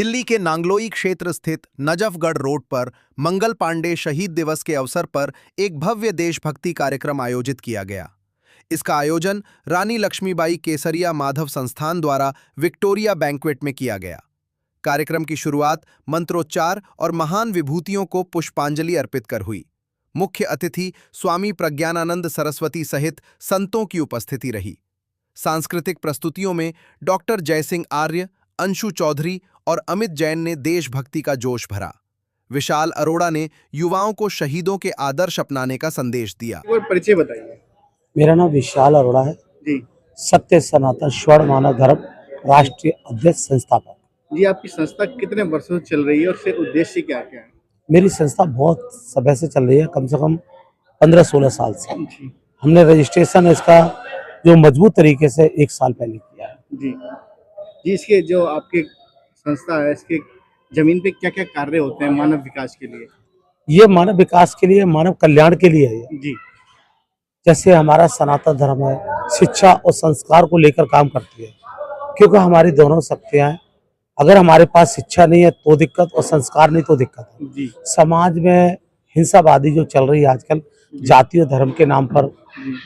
दिल्ली के नांगलोई क्षेत्र स्थित नजफगढ़ रोड पर मंगल पांडे शहीद दिवस के अवसर पर एक भव्य देशभक्ति कार्यक्रम आयोजित किया गया। इसका आयोजन रानी लक्ष्मीबाई केसरिया माधव संस्थान द्वारा विक्टोरिया बैंक्वेट में किया गया। कार्यक्रम की शुरुआत मंत्रोच्चार और महान विभूतियों को पुष्पांजलि अर्पित कर हुई। मुख्य अतिथि स्वामी प्रज्ञानानंद सरस्वती सहित संतों की उपस्थिति रही। सांस्कृतिक प्रस्तुतियों में डॉक्टर जयसिंह आर्य, अंशु चौधरी और अमित जैन ने देशभक्ति का जोश भरा। विशाल अरोड़ा ने युवाओं को शहीदों के आदर्श अपनाने का संदेश दिया। परिचय बताइए। मेरा नाम विशाल अरोड़ा है जी। सत्य सनातन स्वर्ण मानव धर्म राष्ट्रीय अध्यक्ष संस्थापक। जी, आपकी संस्था कितने वर्षों से चल रही है और उसके उद्देश्य क्या क्या है? मेरी संस्था बहुत समय से चल रही है, कम से कम 15-16 साल से। जी। हमने रजिस्ट्रेशन इसका जो मजबूत तरीके से 1 साल पहले किया है। जी जी, इसके जो आपके संस्था है, इसके जमीन पे क्या क्या कार्य होते हैं मानव विकास के लिए? ये मानव विकास के लिए, मानव कल्याण के लिए है। जी। जैसे हमारा सनातन धर्म है, शिक्षा और संस्कार को लेकर काम करती है, क्योंकि हमारी दोनों शक्तियाँ हैं। अगर हमारे पास शिक्षा नहीं है तो दिक्कत, और संस्कार नहीं तो दिक्कत है। जी। समाज में हिंसावादी जो चल रही है आजकल, जाति और धर्म के नाम पर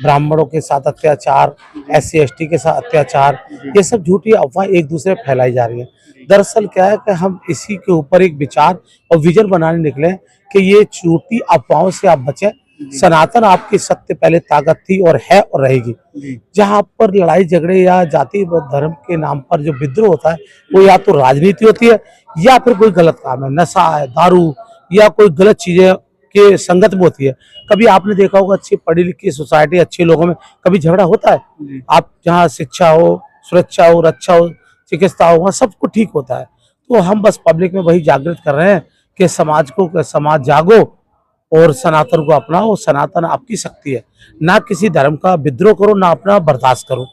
ब्राह्मणों के साथ अत्याचार, SC/ST के साथ अत्याचार, ये सब झूठी अफवाह एक दूसरे फैलाई जा रही है। दरअसल क्या है कि हम इसी के ऊपर एक विचार और विजन बनाने निकले कि ये झूठी अफवाहों से आप बचें। सनातन आपकी सत्य पहले ताकत थी और है और रहेगी। जहाँ पर लड़ाई झगड़े या जाति व धर्म के नाम पर जो विद्रोह होता है, वो या तो राजनीति होती है या फिर कोई गलत काम है, नशा है, दारू या कोई गलत चीजें के संगत में होती है। कभी आपने देखा होगा अच्छी पढ़ी लिखी सोसाइटी, अच्छे लोगों में कभी झगड़ा होता है? आप जहाँ शिक्षा हो, सुरक्षा हो, रक्षा हो, चिकित्सा हो, वहाँ सब कुछ ठीक होता है। तो हम बस पब्लिक में वही जागृत कर रहे हैं कि समाज जागो और सनातन को अपनाओ। सनातन आपकी शक्ति है, ना किसी धर्म का विद्रोह करो, ना अपना बर्दाश्त करो।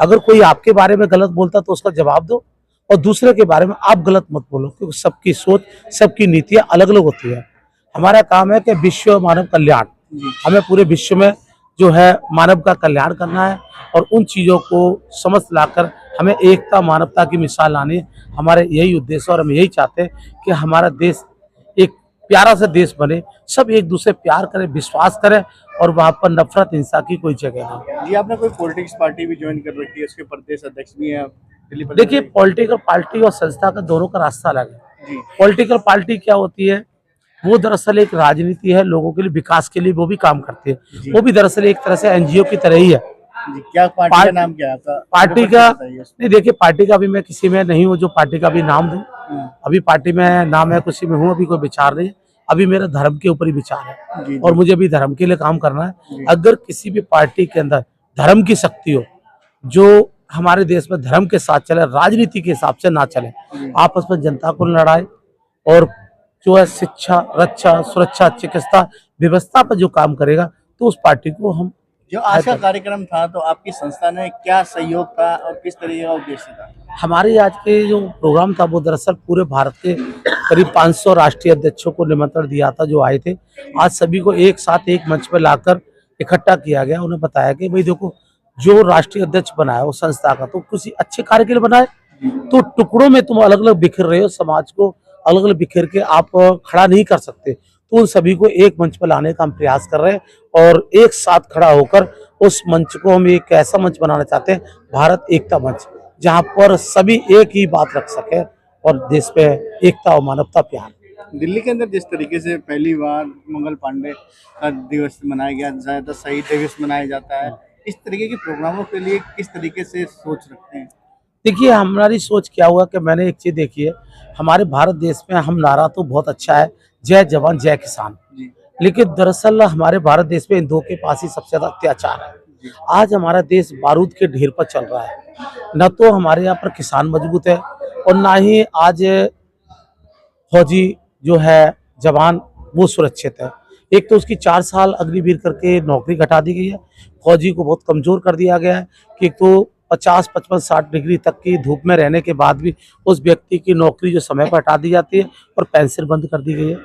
अगर कोई आपके बारे में गलत बोलता तो उसका जवाब दो, और दूसरे के बारे में आप गलत मत बोलो, क्योंकि सबकी सोच, सबकी नीतियां अलग अलग होती है। हमारा काम है कि विश्व मानव कल्याण, हमें पूरे विश्व में जो है मानव का कल्याण करना है, और उन चीज़ों को समझ लाकर हमें एकता, मानवता की मिसाल लानी है। हमारे यही उद्देश्य, और हम यही चाहते हैं कि हमारा देश एक प्यारा सा देश बने, सब एक दूसरे प्यार करें, विश्वास करें, और वहाँ पर नफरत, हिंसा की कोई जगह नहीं। जी, आपने कोई पॉलिटिक्स पार्टी भी ज्वाइन कर रखी है, उसके प्रदेश अध्यक्ष भी हैं दिल्ली प्रदेश? देखिए, पॉलिटिकल पार्टी और संस्था का दोनों का रास्ता अलग है। जी। पॉलिटिकल पार्टी क्या होती है? वो दरअसल एक राजनीति है, लोगों के लिए, विकास के लिए वो भी काम करती है। वो भी दरअसल एक तरह से NGO की तरह ही है। जी, क्या पार्टी का नाम क्या है आपका? पार्टी का नहीं, देखिए, पार्टी का भी मैं किसी में नहीं हूँ जो पार्टी का भी नाम दूं। अभी पार्टी में नाम है, किसी में हूँ, अभी कोई विचार नहीं है। अभी मेरा धर्म के ऊपर ही विचार है। जी। और मुझे भी धर्म के लिए काम करना है। अगर किसी भी पार्टी के अंदर धर्म की शक्ति हो, जो हमारे देश में धर्म के साथ चले, राजनीति के हिसाब से ना चले, आपस में जनता को लड़ाए, और जो है शिक्षा, रक्षा, सुरक्षा, चिकित्सा व्यवस्था पर जो काम करेगा, तो उस पार्टी को हम। जो आज का कार्यक्रम था, तो आपकी संस्था ने क्या सहयोग था और किस तरीके का उद्देश्य था? हमारे आज के जो प्रोग्राम था, वो दरअसल पूरे भारत के करीब 500 राष्ट्रीय अध्यक्षों को निमंत्रण दिया था जो आए थे। आज सभी को एक साथ एक मंच पर लाकर इकट्ठा किया गया। उन्हें बताया कि भाई देखो, जो राष्ट्रीय अध्यक्ष बनाया वो संस्था का, तो किसी अच्छे कार्य के लिए बनाए। तो टुकड़ों में तुम अलग अलग बिखर रहे हो, समाज को अलग अलग बिखर के आप खड़ा नहीं कर सकते। तो उन सभी को एक मंच पर लाने का हम प्रयास कर रहे हैं, और एक साथ खड़ा होकर उस मंच को हम एक ऐसा मंच बनाना चाहते हैं, भारत एकता मंच, जहां पर सभी एक ही बात रख सके, और देश पे एकता और मानवता प्यार। दिल्ली के अंदर जिस तरीके से पहली बार मंगल पांडे का दिवस मनाया गया, ज्यादातर शहीद दिवस मनाया जाता है, इस तरीके के प्रोग्रामों के लिए किस तरीके से सोच रखते हैं? देखिए, हमारी सोच क्या हुआ कि मैंने एक चीज देखी है, हमारे भारत देश में हम नारा तो बहुत अच्छा है, जय जवान जय किसान, लेकिन दरअसल हमारे भारत देश में इन दो के पास ही सबसे ज्यादा अत्याचार है। आज हमारा देश बारूद के ढेर पर चल रहा है। न तो हमारे यहाँ पर किसान मजबूत है, और ना ही आज फौजी जो है जवान वो सुरक्षित है। एक तो उसकी 4 साल अग्निवीर करके नौकरी घटा दी गई है। फौजी को बहुत कमजोर कर दिया गया है कि एक तो 50, 55, 60 डिग्री तक की धूप में रहने के बाद भी उस व्यक्ति की नौकरी जो समय पर हटा दी जाती है, और पेंशन बंद कर दी गई है।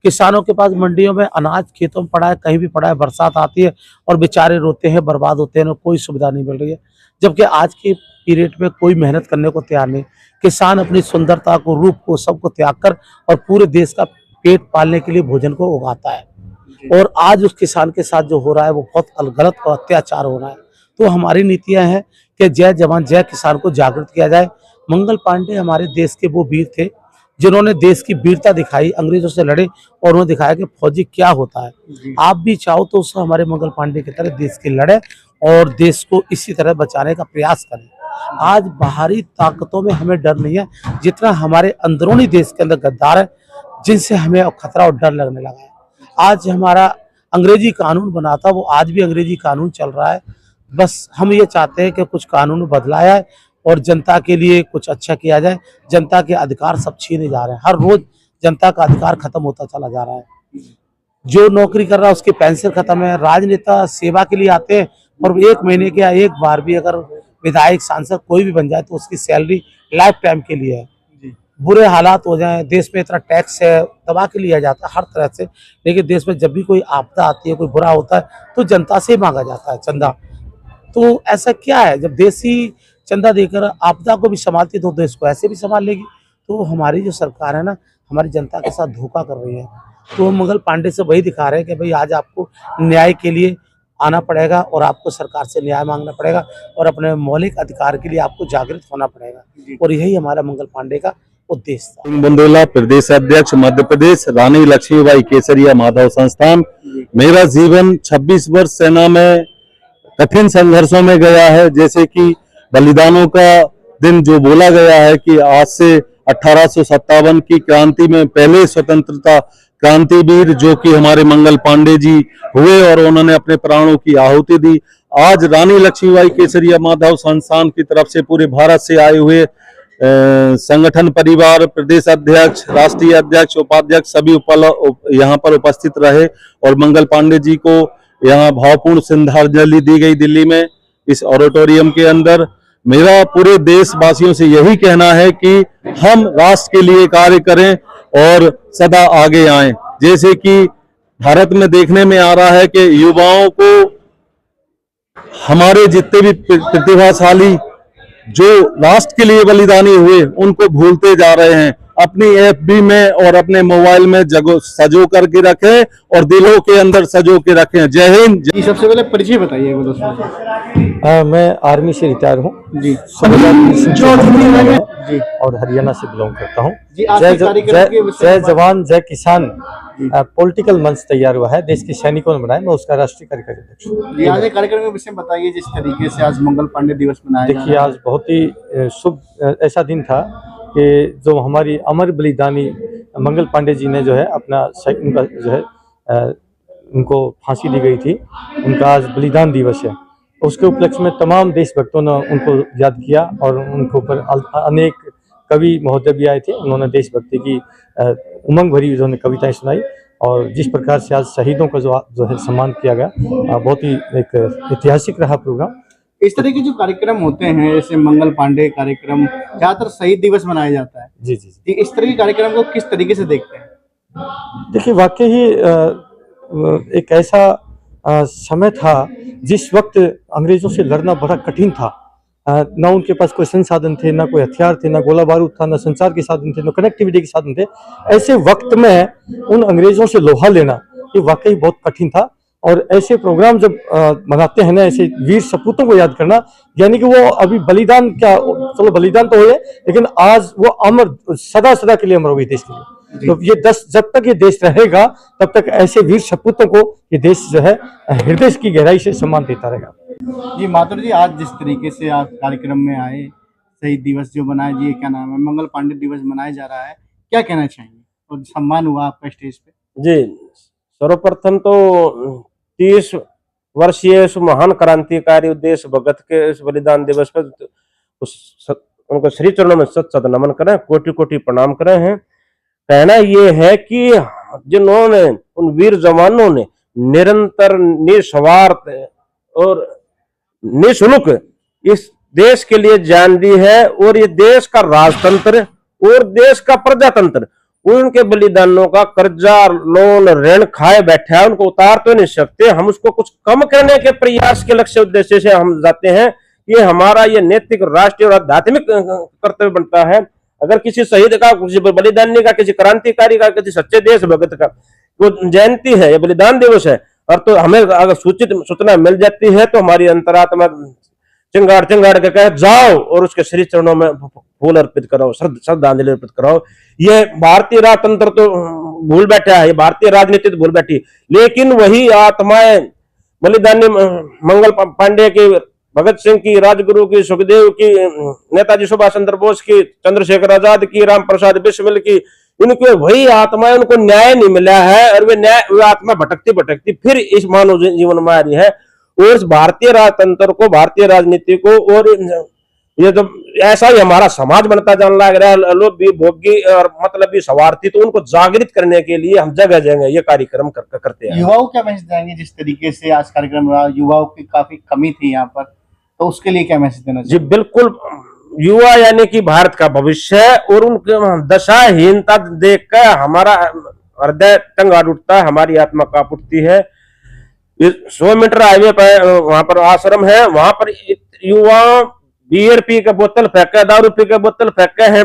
किसानों के पास मंडियों में अनाज खेतों में पड़ा है, कहीं भी पड़ा है, बरसात आती है और बेचारे रोते हैं, बर्बाद होते हैं, कोई सुविधा नहीं मिल रही है। जबकि आज के पीरियड में कोई मेहनत करने को तैयार नहीं। किसान अपनी सुंदरता को, रूप को, सबको त्याग कर और पूरे देश का पेट पालने के लिए भोजन को उगाता है। और आज उस किसान के साथ जो हो रहा है वो बहुत गलत और अत्याचार हो रहा है। तो हमारी नीतियां हैं कि जय जवान जय किसान को जागृत किया जाए। मंगल पांडे हमारे देश के वो वीर थे जिन्होंने देश की वीरता दिखाई, अंग्रेजों से लड़े और उन्होंने दिखाया कि फौजी क्या होता है। आप भी चाहो तो उस हमारे मंगल पांडे की तरह देश के लड़े और देश को इसी तरह बचाने का प्रयास करें। आज बाहरी ताकतों में हमें डर नहीं है जितना हमारे अंदरूनी देश के अंदर गद्दार है जिनसे हमें खतरा और डर लगने लगा है। आज हमारा अंग्रेजी कानून बना था, वो आज भी अंग्रेजी कानून चल रहा है। बस हम ये चाहते हैं कि कुछ कानून बदलाया है और जनता के लिए कुछ अच्छा किया जाए। जनता के अधिकार सब छीने जा रहे हैं, हर रोज जनता का अधिकार खत्म होता चला जा रहा है। जो नौकरी कर रहा है उसकी पेंशन खत्म है। राजनेता सेवा के लिए आते हैं और 1 महीने के या एक बार भी अगर विधायक सांसद कोई भी बन जाए तो उसकी सैलरी लाइफ टाइम के लिए है। बुरे हालात हो जाएं, देश में इतना टैक्स है, दबा के लिया जाता है हर तरह से। लेकिन देश में जब भी कोई आपदा आती है, कोई बुरा होता है तो जनता से मांगा जाता है चंदा। तो ऐसा क्या है, जब देश ही चंदा देकर आपदा को भी संभालती तो देश को ऐसे भी संभाल लेगी। तो हमारी जो सरकार है ना, हमारी जनता के साथ धोखा कर रही है। तो हम मंगल पांडे से वही दिखा रहे हैं कि भाई आज आपको न्याय के लिए आना पड़ेगा और आपको सरकार से न्याय मांगना पड़ेगा और अपने मौलिक अधिकार के लिए आपको जागृत होना पड़ेगा। और यही हमारा मंगल पांडे का उद्देश्य था। बुंदेला प्रदेश अध्यक्ष मध्य प्रदेश, रानी लक्ष्मीबाई केसरिया माधव संस्थान। मेरा जीवन 26 वर्ष सेना में कठिन संघर्षों में गया है। जैसे कि बलिदानों का दिन जो बोला गया है कि आज से 1857 की क्रांति में पहले स्वतंत्रता क्रांतिवीर जो कि हमारे मंगल पांडे जी हुए और उन्होंने अपने प्राणों की आहुति दी। आज रानी लक्ष्मीबाई केसरिया माधव संस्थान की तरफ से पूरे भारत से आए हुए संगठन परिवार, प्रदेश अध्यक्ष, राष्ट्रीय अध्यक्ष, उपाध्यक्ष सभी यहाँ पर उपस्थित रहे और मंगल पांडे जी को यहाँ भावपूर्ण श्रद्धांजलि दी गई दिल्ली में इस ऑडिटोरियम के अंदर। मेरा पूरे देशवासियों से यही कहना है कि हम राष्ट्र के लिए कार्य करें और सदा आगे आएं। जैसे कि भारत में देखने में आ रहा है कि युवाओं को हमारे जितने भी प्रतिभाशाली जो राष्ट्र के लिए बलिदानी हुए उनको भूलते जा रहे हैं। अपनी एफबी में और अपने मोबाइल में सजो करके रखें और दिलों के अंदर सजो के रखें। जय हिंद। सबसे पहले परिचय बताइए दोस्तों। मैं आर्मी से रिटायर हूँ जी जी और हरियाणा से बिलोंग करता हूँ। जय जवान जय किसान पॉलिटिकल मंच तैयार हुआ है, देश के सैनिकों ने बनाया। मैं उसका राष्ट्रीय कार्यकारी अध्यक्ष हूँ। आज कार्यक्रम के विषय में बताइए जिस तरीके से आज मंगल पांडे दिवस मनाया जा रहा है। देखिए आज बहुत ही शुभ ऐसा दिन था कि जो हमारी अमर बलिदानी मंगल पांडे जी ने जो है अपना उनका जो है उनको फांसी दी गई थी, उनका आज बलिदान दिवस है। उसके उपलक्ष्य में तमाम देशभक्तों ने उनको याद किया और उनके ऊपर अनेक कवि महोदय भी आए थे। उन्होंने देशभक्ति की उमंग भरी उन्होंने कविताएं सुनाई और जिस प्रकार से आज शहीदों का जो है सम्मान किया गया, बहुत ही एक ऐतिहासिक रहा प्रोग्राम। इस तरह के जो कार्यक्रम होते हैं जैसे मंगल पांडे कार्यक्रम, ज्यादातर शहीद दिवस मनाया जाता है। जी जी जी। इस तरह के कार्यक्रम को किस तरीके से देखते हैं? देखिए वाकई ही एक ऐसा समय था जिस वक्त अंग्रेजों से लड़ना बड़ा कठिन था। ना उनके पास कोई संसाधन थे, ना कोई हथियार थे, ना गोला बारूद था, ना संचार के साधन थे, ना कनेक्टिविटी के साधन थे। ऐसे वक्त में उन अंग्रेजों से लोहा लेना ये वाकई बहुत कठिन था। और ऐसे प्रोग्राम जब मनाते हैं ना, ऐसे वीर सपूतों को याद करना, यानी कि वो अभी बलिदान क्या, चलो बलिदान तो हो लेकिन आज वो अमर सदा सदा के लिए अमर हो गई देश के लिए। तो ये जब तक ये देश रहेगा तब तक ऐसे वीर सपूतों को ये देश जो है हृदय की गहराई से सम्मान देता रहेगा। जी माधुर जी, आज जिस तरीके से आप कार्यक्रम में आए, शहीद दिवस जो मनाया जी, क्या नाम है, मंगल पांडे दिवस मनाया जा रहा है, क्या कहना चाहेंगे? और सम्मान हुआ आपका स्टेज पे। जी सर्वप्रथम तो 30 वर्षीय इस महान क्रांतिकारी देश भगत के इस बलिदान दिवस पर उनको श्री चरणों में सत सत नमन करें, कोटि कोटि प्रणाम करें हैं। कहना ये है कि जिन्होंने उन वीर जवानों ने निरंतर निस्वार्थ और निःशुल्क इस देश के लिए जान दी है और ये देश का राजतंत्र और देश का प्रजातंत्र उनके बलिदानों का कर्जा लोन ऋण खाए बैठे हैं, उनको उतार तो नहीं सकते। हम उसको कुछ कम करने के प्रयास के लक्ष्य उद्देश्य से हम जाते हैं ये हमारा ये नैतिक, राष्ट्रीय और आध्यात्मिक कर्तव्य बनता है। अगर किसी शहीद का, किसी बलिदानी का, किसी क्रांतिकारी का, किसी सच्चे देशभक्त का वो जयंती है, ये बलिदान दिवस है, और तो हमें अगर सूचना मिल जाती है तो हमारी अंतरात्मा चिंगाड़ चिंगाड़ के कहे जाओ और उसके श्री चरणों में फूल अर्पित कराओ, श्रद्धांजलि अर्पित कराओ। ये भारतीय राजतंत्र तो भूल बैठा है, ये भारतीय राजनीति तो भूल बैठी, लेकिन वही आत्माएं बलिदानी मंगल पांडे की, भगत सिंह की, राजगुरु की, सुखदेव की, नेताजी सुभाष चंद्र बोस की, चंद्रशेखर आजाद की, राम प्रसाद बिस्मिल की, इनके वही आत्माएं, उनको न्याय नहीं मिला है और वे आत्मा भटकती भटकती फिर इस मानव जीवन में आ रही है। और इस भारतीय राजतंत्र को, भारतीय राजनीति को, और ये तो ऐसा ही हमारा समाज बनता जाने लग रहा है, लोभी भोगी और मतलबी स्वार्थी, तो उनको जागृत करने के लिए हम जगह जगह ये कार्यक्रम करते हैं। युवाओं क्या मैसेज देंगे? जिस तरीके से आज कार्यक्रम रहा, युवाओं की काफी कमी थी यहाँ पर, तो उसके लिए क्या मैसेज देना चाहिए? जी बिल्कुल, युवा यानी कि भारत का भविष्य है, और उनके दशाहीनता देखकर हमारा हृदय टंगा उठता है, हमारी आत्मा कांप उठती है। 100 मीटर हाईवे पर वहां पर आश्रम है, वहां पर युवा बियर पी के बोतल फेंके, दारू पी के बोतल फेंके हैं,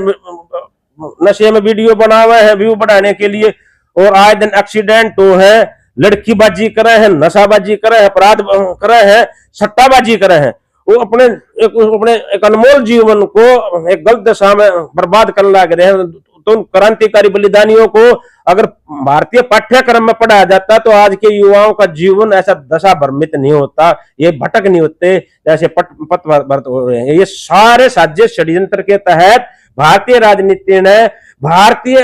नशे में वीडियो बना हुए हैं व्यू बढ़ाने के लिए, और आए दिन एक्सीडेंट हो है, लड़कीबाजी कर रहे हैं, नशाबाजी कर रहे हैं, अपराध कर रहे हैं, सट्टाबाजी कर रहे हैं। वो अपने एक अनमोल जीवन को एक गलत दिशा में बर्बाद करने लग रहे हैं। तो क्रांतिकारी बलिदानियों को अगर भारतीय पाठ्यक्रम में पढ़ाया जाता तो आज के युवाओं का जीवन ऐसा दशा भ्रमित नहीं होता, ये भटक नहीं होते जैसे पथ भ्रष्ट हो रहे हैं। ये सारे साजिश षड्यंत्र के तहत भारतीय राजनीति ने भारतीय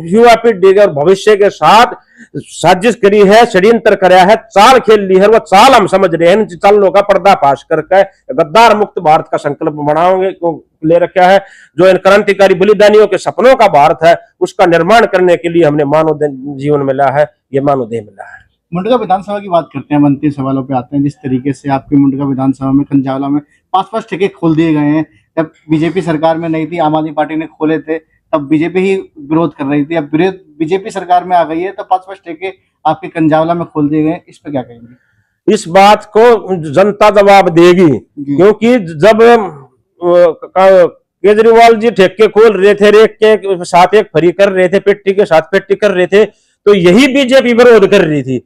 युवा पीढ़ी के और भविष्य के साथ साजिश करी है, षड्यंत्र कराया है, चाल खेल ली है। वो चाल हम समझ रहे हैं, चालों का पर्दाफाश करके गद्दार मुक्त भारत का संकल्प बनाओगे को ले रखा है। जो इन क्रांतिकारी बलिदानियों के सपनों का भारत है, उसका निर्माण करने के लिए हमने मानव जीवन मिला है, ये मानव देह मिला है। मुंडका विधानसभा की बात करते हैं, अंतिम सवालों पे आते हैं। जिस तरीके से आपके मुंडका विधानसभा में कंजावला में 5-5 ठेके खोल दिए गए हैं, जब बीजेपी सरकार में नहीं थी, आम आदमी पार्टी ने खोले थे, तब बीजेपी ही विरोध कर रही थी। अब बीजेपी सरकार में आ गई है तो 5-5 ठेके आपके कंजावला में खोल दिए गए, इस पे क्या कहेंगे? इस बात को जनता जवाब देगी, क्योंकि जब केजरीवाल जी ठेके खोल रहे थे, रेक के साथ एक फरी कर रहे थे, पेटी के साथ पेटी कर रहे थे, तो यही बीजेपी विरोध कर रही थी।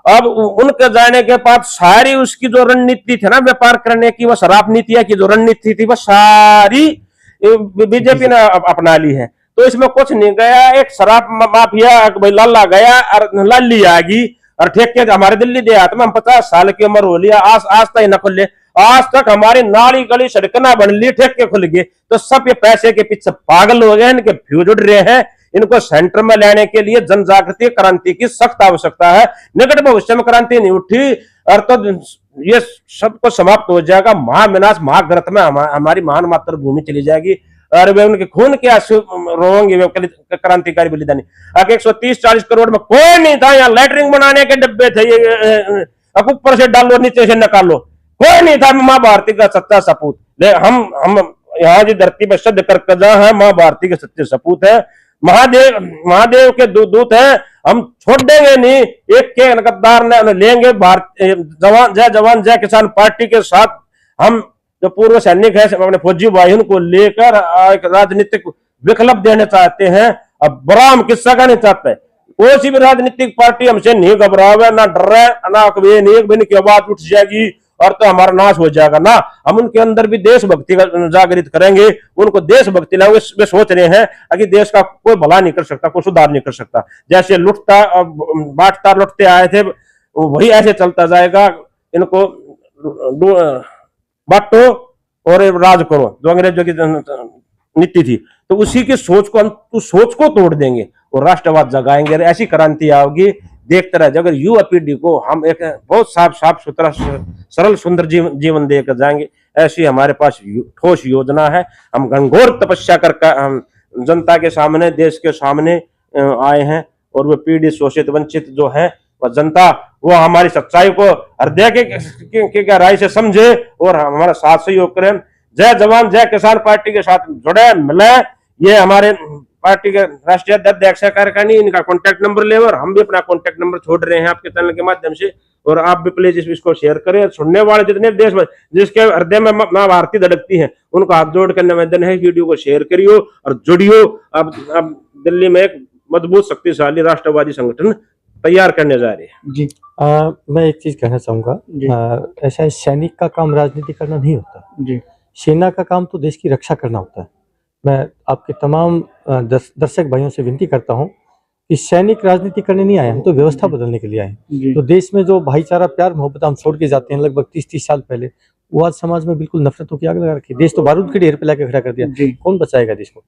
अब उनके जाने के बाद सारी उसकी जो रणनीति थी ना व्यापार करने की, वो शराब नीतियां की जो रणनीति थी, वो सारी बीजेपी ने अपना ली है। तो इसमें कुछ नहीं गया, एक शराब माफिया लाला गया और लाली आ गई, और ठेके हमारे दिल्ली देहात में हम 50 साल की उम्र हो लिया, आज तक न खुले, आज तक हमारी नाली गली सड़क ना बन ली, ठेके खुल गए। तो सब ये पैसे के पीछे पागल हो गए, इनके फ्यूज उड़ रहे हैं। इनको सेंटर में लाने के लिए जन जागृति क्रांति की सख्त आवश्यकता है। निकट भविष्य में क्रांति नहीं उठी और तो ये सब कुछ समाप्त हो जाएगा। महाविनाश महाग्रत में हमारी महान मातृभूमि चली जाएगी और वे उनके खून के आंसू रोएंगे वे क्रांतिकारी बलिदानी। आगे 130-40 करोड़ में कोई नहीं था, यहाँ लैटरिंग बनाने के डब्बे थे, ये ऊपर से डालो नीचे से निकालो, कोई नहीं था माँ भारती का सच्चा सपूत। हम यहाँ की धरती पर सिद्ध करके जहाँ है माँ भारती के सच्चे सपूत है, महादेव के दूत है। हम छोड़ देंगे नहीं, एक के गद्दार ने लेंगे जय जवान जय किसान पार्टी के साथ। हम जो पूर्व सैनिक है अपने फौजी भाइयों को लेकर एक राजनीतिक विकल्प देना चाहते हैं। अब बड़ा हम किस्सा का नहीं चाहते, कोई सी भी राजनीतिक पार्टी हमसे नहीं घबरा हुआ, ना डर रहा है, ना कभी नहीं की आवाज उठ जाएगी और तो हमारा नाश हो जाएगा ना। हम उनके अंदर भी देशभक्ति का जागृत करेंगे, उनको देशभक्ति लाएंगे। वे सोच रहे हैं कि देश का कोई भला नहीं कर सकता, कोई सुधार नहीं कर सकता। जैसे लुटता बांटता लुटते आए थे वही ऐसे चलता जाएगा। इनको बांटो और राज करो, जो अंग्रेजों की नीति थी, तो उसी की सोच को हम सोच को तोड़ देंगे और राष्ट्रवाद जगाएंगे। ऐसी क्रांति आओगी, देखते रह। अगर युवा पीढ़ी को हम एक बहुत साफ सुथरा सरल सुंदर जीवन देकर जाएंगे, ऐसी हमारे पास ठोस योजना है। हम घनघोर तपस्या करके हम जनता के सामने देश के सामने आए हैं और वो पीढ़ी शोषित वंचित जो है वह जनता वो हमारी सच्चाई को हृदय के गहराई से समझे और हमारा साथ सहयोग करें। जय जवान जय किसान पार्टी के साथ जुड़े मिले, ये हमारे पार्टी के राष्ट्रीय अध्यक्ष कार्यकारिणी, इनका कॉन्टैक्ट नंबर ले और हम भी अपना कॉन्टैक्ट नंबर छोड़ रहे हैं आपके चैनल के माध्यम से, और आप भी प्लीज इसको शेयर करें। सुनने वाले जितने देश में जिसके हृदय में मां भारती धड़कती है, उनको हाथ जोड़ कर निवेदन है, वीडियो को शेयर करियो और जुड़ियो। अब दिल्ली में एक मजबूत शक्तिशाली राष्ट्रवादी संगठन तैयार करने जा रहे हैं जी। मैं एक चीज कहना चाहूंगा, ऐसा है, सैनिक का काम राजनीति करना नहीं होता जी। सेना का काम तो देश की रक्षा करना होता है। मैं आपके तमाम दर्शक भाइयों से विनती करता हूं कि सैनिक राजनीति करने नहीं आए, हम तो व्यवस्था बदलने के लिए आए हैं। तो देश में जो भाईचारा प्यार मोहब्बत हम छोड़ के जाते हैं लगभग 30-30 साल पहले, वो आज समाज में बिल्कुल नफरतों की आग लगा रखी है। देश तो बारूद के ढेर पे लाके खड़ा कर दिया, कौन बचाएगा देश को?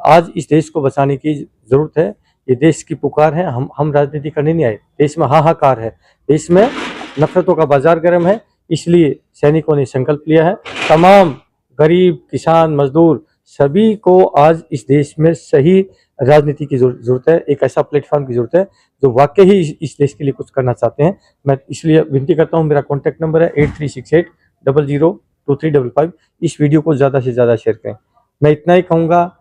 आज इस देश को बचाने की जरूरत है, ये देश की पुकार है। हम राजनीति करने नहीं आए, देश में हाहाकार है, देश में नफरतों का बाजार गर्म है, इसलिए सैनिकों ने संकल्प लिया है। तमाम गरीब, किसान, मजदूर सभी को आज इस देश में सही राजनीति की जरूरत है, एक ऐसा प्लेटफॉर्म की जरूरत है जो वाकई ही इस देश के लिए कुछ करना चाहते हैं। मैं इसलिए विनती करता हूं, मेरा कॉन्टैक्ट नंबर है 8368002355। इस वीडियो को ज़्यादा से ज़्यादा शेयर करें। मैं इतना ही कहूँगा,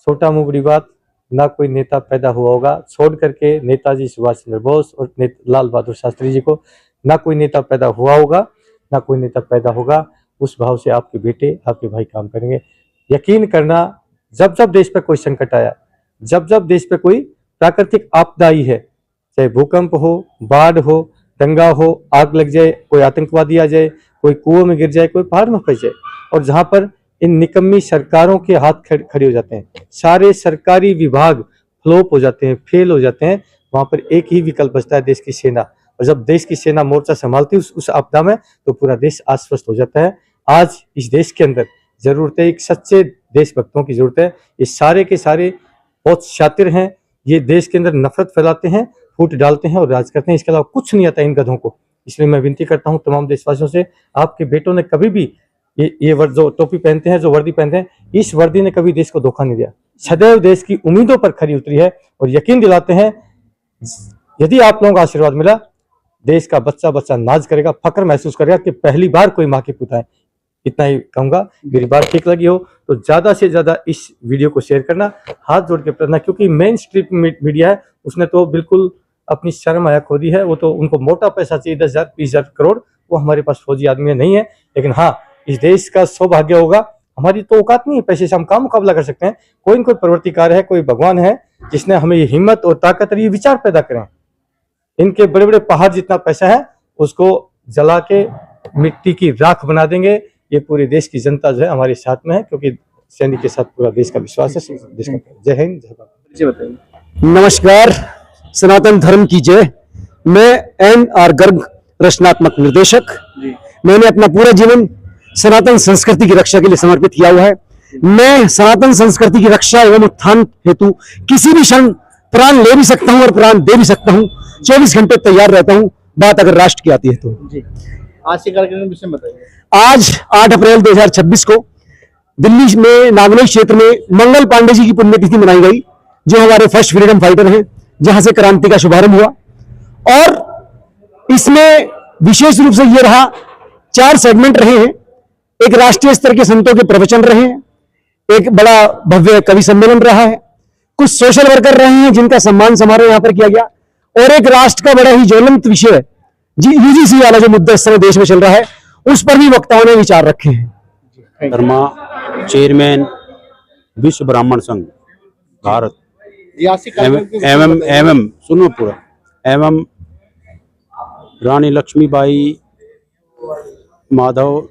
छोटा मुँह बड़ी बात, ना कोई नेता पैदा हुआ होगा छोड़ करके नेताजी सुभाष चंद्र बोस और लाल बहादुर शास्त्री जी को, ना कोई नेता पैदा हुआ होगा, ना कोई नेता पैदा होगा। उस भाव से आपके बेटे, आपके भाई काम करेंगे। यकीन करना, जब जब देश पर कोई संकट आया, जब जब देश पे कोई प्राकृतिक आपदा आई है, चाहे भूकंप हो, बाढ़ हो, दंगा हो, आग लग जाए, कोई आतंकवादी आ जाए, कोई कुएं में गिर जाए, कोई पहाड़ में फंस जाए, और जहां पर इन निकम्मी सरकारों के हाथ खड़े हो जाते हैं, सारे सरकारी विभाग फ्लॉप हो जाते हैं, फेल हो जाते हैं, वहां पर एक ही विकल्प बचता है, देश की सेना। और जब देश की सेना मोर्चा संभालती है उस आपदा में, तो पूरा देश आश्वस्त हो जाता है। आज इस देश के अंदर जरूरत है एक सच्चे देशभक्तों की जरूरत है। ये सारे के सारे बहुत शातिर हैं, ये देश के अंदर नफरत फैलाते हैं, फूट डालते हैं और राज करते हैं, इसके अलावा कुछ नहीं आता इन गधों को। इसलिए मैं विनती करता हूं तमाम देशवासियों से, आपके बेटों ने कभी भी ये जो टोपी पहनते हैं, जो वर्दी पहनते हैं, इस वर्दी ने कभी देश को धोखा नहीं दिया, सदैव देश की उम्मीदों पर खरी उतरी है। और यकीन दिलाते हैं, यदि आप लोगों का आशीर्वाद मिला, देश का बच्चा बच्चा नाज करेगा, फक्र महसूस करेगा कि पहली बार कोई माँ की पुत है। इतना ही कहूंगा। मेरी बात ठीक लगी हो तो ज्यादा से ज्यादा इस वीडियो को शेयर करना, हाथ जोड़ के प्रार्थना, क्योंकि मेन स्ट्रीम मीडिया है, उसने तो बिल्कुल अपनी शर्म आया खो दी है। वो तो उनको मोटा पैसा चाहिए, 10,000 20,000 करोड़, वो हमारे पास फौजी आदमी नहीं है। लेकिन हाँ, इस देश का सौभाग्य होगा, हमारी तो औकात नहीं है, पैसे से हम काम मुकाबला कर सकते हैं। कोई न कोई प्रवर्तिकार है, कोई भगवान है जिसने हमें ये हिम्मत और ताकत और ये विचार पैदा करें। इनके बड़े बड़े पहाड़ जितना पैसा है उसको जला के मिट्टी की राख बना देंगे। ये पूरे देश की जनता जो है हमारे साथ में है, क्योंकि सैनिक के साथ पूरा देश का विश्वास है। देश का जय हिंद, जय भारत। नमस्कार, सनातन धर्म की जय। मैं NR गर्ग, रचनात्मक निर्देशक। मैंने अपना पूरा जीवन सनातन संस्कृति की रक्षा के लिए समर्पित किया हुआ है। मैं सनातन संस्कृति की रक्षा एवं उत्थान हेतु किसी भी क्षण प्राण ले भी सकता हूं और प्राण दे भी सकता हूं। 24 घंटे तैयार रहता हूं, बात अगर राष्ट्र की आती है तो। आज के कार्यक्रम के विषय में बताइए। आज 8 अप्रैल 2026 को दिल्ली में नागलोई क्षेत्र में मंगल पांडे जी की पुण्यतिथि मनाई गई, जो हमारे फर्स्ट फ्रीडम फाइटर हैं, जहां से क्रांति का शुभारंभ हुआ। और इसमें विशेष रूप से ये रहा, 4 सेगमेंट रहे हैं। एक राष्ट्रीय स्तर के संतों के प्रवचन रहे हैं, एक बड़ा भव्य कवि सम्मेलन रहा है, कुछ सोशल वर्कर रहे हैं जिनका सम्मान समारोह यहां पर किया गया, और एक राष्ट्र का बड़ा ही ज्वलंत विषय UGC वाला जो मुद्दा इस समय देश में चल रहा है, उस पर भी वक्ताओं ने विचार रखे हैं। शर्मा, चेयरमैन विश्व ब्राह्मण संघ भारत, एवं सुनो पूरा, एवं रानी लक्ष्मीबाई माधव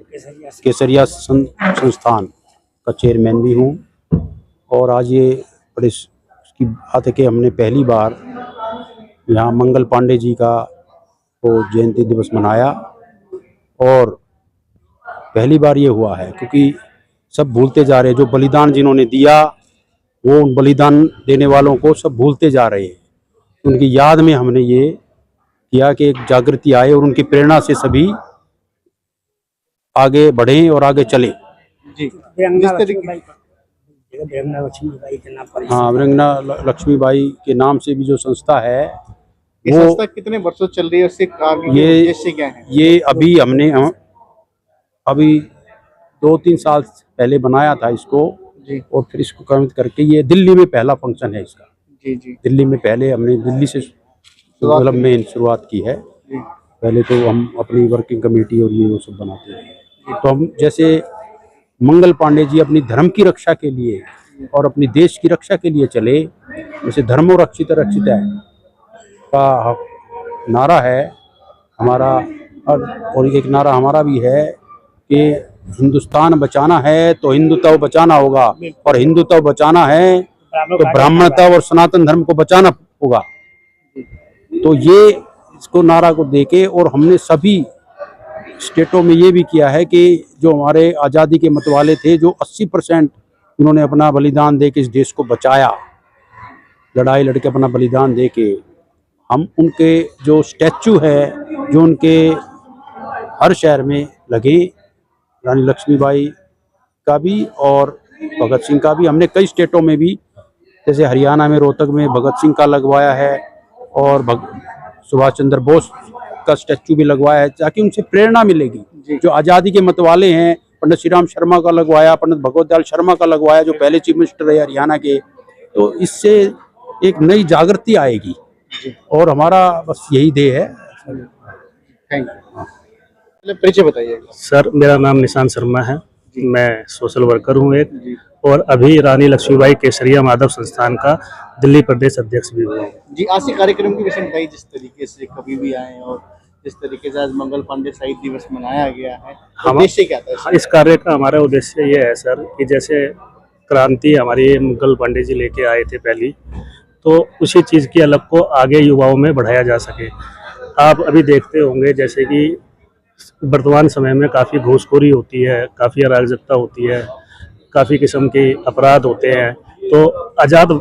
केसरिया संस्थान का चेयरमैन भी हूँ। और आज ये बड़ी की बात है कि हमने पहली बार यहाँ मंगल पांडे जी का वो जयंती दिवस मनाया, और पहली बार ये हुआ है क्योंकि सब भूलते जा रहे हैं। जो बलिदान जिन्होंने दिया, वो उन बलिदान देने वालों को सब भूलते जा रहे हैं। उनकी याद में हमने ये किया कि एक जागृति आए और उनकी प्रेरणा से सभी आगे बढ़ें और आगे चले। हाँ, वृंगना लक्ष्मीबाई के नाम से भी जो संस्था है, ये संस्था कितने वर्षों चल रही है, उससे उद्देश्य क्या है? ये अभी हमने 2-3 साल पहले बनाया था इसको, जी और फिर इसको क्रमित करके ये दिल्ली में पहला फंक्शन है इसका। जी जी दिल्ली में पहले हमने दिल्ली से मतलब मेन शुरुआत की है। जी पहले तो हम अपनी वर्किंग कमेटी और ये वो सब बनाते हैं। तो हम जैसे मंगल पांडे जी अपनी धर्म की रक्षा के लिए और अपनी देश की रक्षा के लिए चले, जैसे धर्मो रक्षित रक्षित है का नारा है हमारा, और एक नारा हमारा भी है कि हिंदुस्तान बचाना है तो हिंदुत्व बचाना होगा, और हिंदुत्व बचाना है तो ब्राह्मणता और सनातन धर्म को बचाना होगा। तो ये इसको नारा को देके, और हमने सभी स्टेटों में ये भी किया है कि जो हमारे आज़ादी के मतवाले थे, जो 80% उन्होंने अपना बलिदान दे के इस देश को बचाया, लड़ाई लड़के अपना बलिदान दे के, हम उनके जो स्टैचू है जो उनके हर शहर में लगे, रानी लक्ष्मीबाई का भी और भगत सिंह का भी, हमने कई स्टेटों में भी, जैसे हरियाणा में रोहतक में भगत सिंह का लगवाया है, और सुभाष चंद्र बोस का स्टैचू भी लगवाया है, ताकि उनसे प्रेरणा मिलेगी। जो आज़ादी के मतवाले हैं, पंडित श्री राम शर्मा का लगवाया, पंडित भगवत दयाल शर्मा का लगवाया, जो पहले चीफ मिनिस्टर रहे हरियाणा के। तो इससे एक नई जागृति आएगी, और हमारा बस यही ध्येय है। Thank you. परिचय बताइए। सर, मेरा नाम निशांत शर्मा है। मैं सोशल वर्कर हूँ एक, और अभी रानी लक्ष्मीबाई केसरिया माधव संस्थान का दिल्ली प्रदेश अध्यक्ष भी हुआ। जी, आज के कार्यक्रम के विषय में बताइए, जिस तरीके से कभी भी आए और जिस तरीके से आज मंगल पांडे शहीद दिवस मनाया गया है, उद्देश्य क्या था? इस कार्य का हमारा उद्देश्य ये है सर कि जैसे क्रांति हमारी मंगल पांडे जी लेके आए थे पहली, तो उसी चीज़ की अलग को आगे युवाओं में बढ़ाया जा सके। आप अभी देखते होंगे जैसे कि वर्तमान समय में काफ़ी घूसखोरी होती है, काफ़ी अराजकता होती है, काफ़ी किस्म के अपराध होते हैं। तो आज़ाद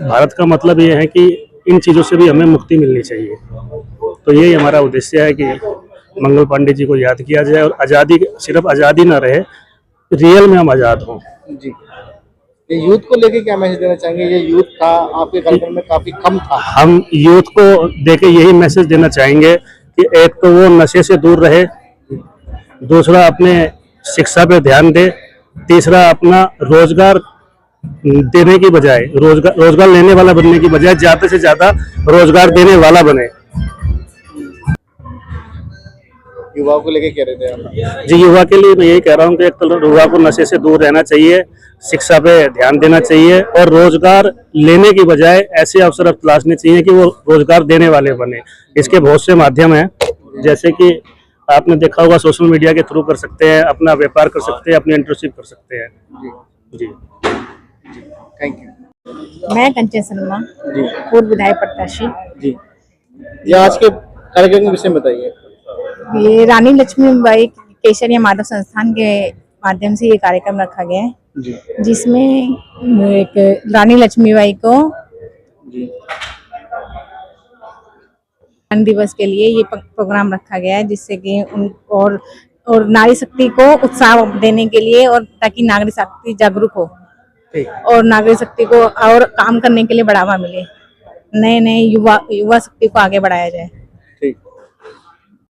भारत का मतलब ये है कि इन चीज़ों से भी हमें मुक्ति मिलनी चाहिए। तो यही हमारा उद्देश्य है कि मंगल पांडे जी को याद किया जाए, और आज़ादी सिर्फ आज़ादी ना रहे, रियल में हम आज़ाद हों। जी, ये यूथ को लेके क्या मैसेज देना चाहेंगे? ये यूथ था आपके कार्यक्रम में काफी कम था। हम यूथ को देके यही मैसेज देना चाहेंगे कि एक तो वो नशे से दूर रहे, दूसरा अपने शिक्षा पे ध्यान दे, तीसरा अपना रोजगार देने की बजाय रोजगार लेने वाला बनने की बजाय ज्यादा से ज्यादा रोजगार देने वाला बने। युवाओं को लेके कह रहे थे आप? जी, युवा के लिए मैं यही कह रहा हूँ कि एक तो युवा को नशे से दूर रहना चाहिए, शिक्षा पे ध्यान देना चाहिए, और रोजगार लेने की बजाय ऐसे अवसर अब तलाशने चाहिए कि वो रोजगार देने वाले बने। इसके बहुत से माध्यम हैं, जैसे कि आपने देखा होगा सोशल मीडिया के थ्रू कर सकते हैं, अपना व्यापार कर सकते हैं, अपनी इंटर्नशिप कर सकते हैं। जी, थैंक यू। मैं कंचन शर्मा, पूर्व विधायक प्रत्याशी। जी, ये आज के कार्यक्रम के विषय में बताइए। ये रानी लक्ष्मीबाई केसरिया माधव संस्थान के माध्यम से ये कार्यक्रम रखा गया है, जिसमें एक रानी लक्ष्मीबाई को दिवस के लिए ये प्रोग्राम रखा गया है, जिससे कि उन और नारी शक्ति को उत्साह देने के लिए, और ताकि नारी शक्ति जागरूक हो और नारी शक्ति को और काम करने के लिए बढ़ावा मिले, नए युवा शक्ति को आगे बढ़ाया जाए।